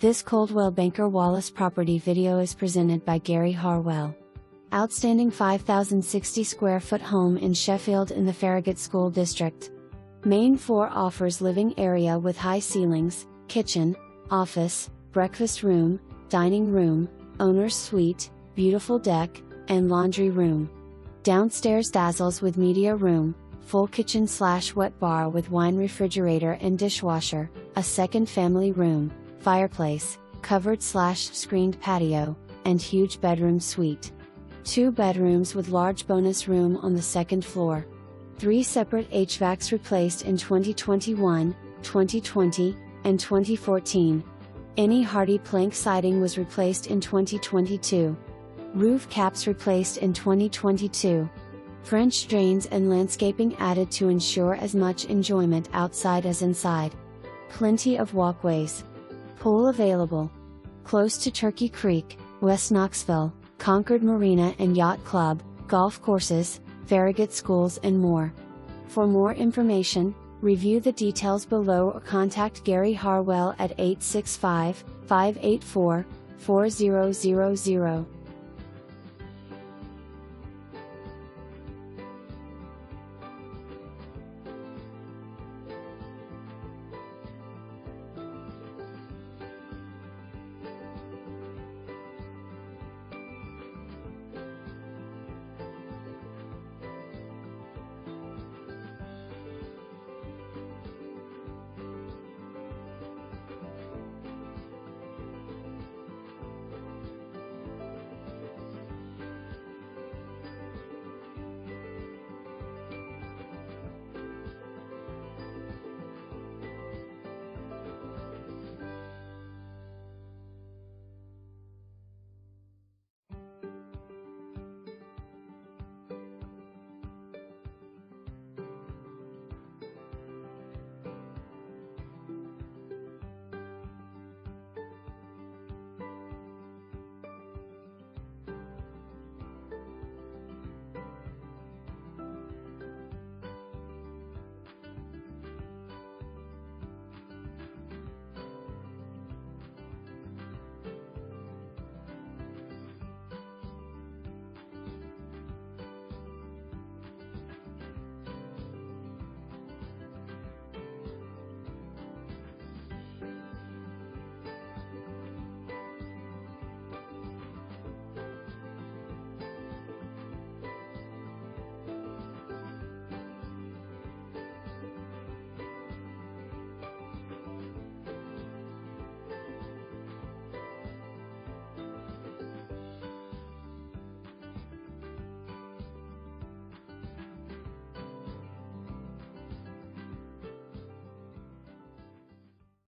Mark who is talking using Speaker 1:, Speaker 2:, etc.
Speaker 1: This Coldwell Banker Wallace property video is presented by Gary Harwell. Outstanding 5,060 square foot home in Sheffield in the Farragut School District. Main floor offers living area with high ceilings, kitchen, office, breakfast room, dining room, owner's suite, beautiful deck, and laundry room. Downstairs dazzles with media room, full kitchen/wet bar with wine refrigerator and dishwasher, a second family room, fireplace, covered/screened patio, and huge bedroom suite. 2 bedrooms with large bonus room on the second floor. 3 separate HVACs replaced in 2021, 2020, and 2014. Any hardy plank siding was replaced in 2022. Roof caps replaced in 2022. French drains and landscaping added to ensure as much enjoyment outside as inside. Plenty of walkways. Pool available. Close to Turkey Creek, West Knoxville, Concord Marina and Yacht Club, golf courses, Farragut schools and more. For more information, review the details below or contact Gary Harwell at 865-584-4000.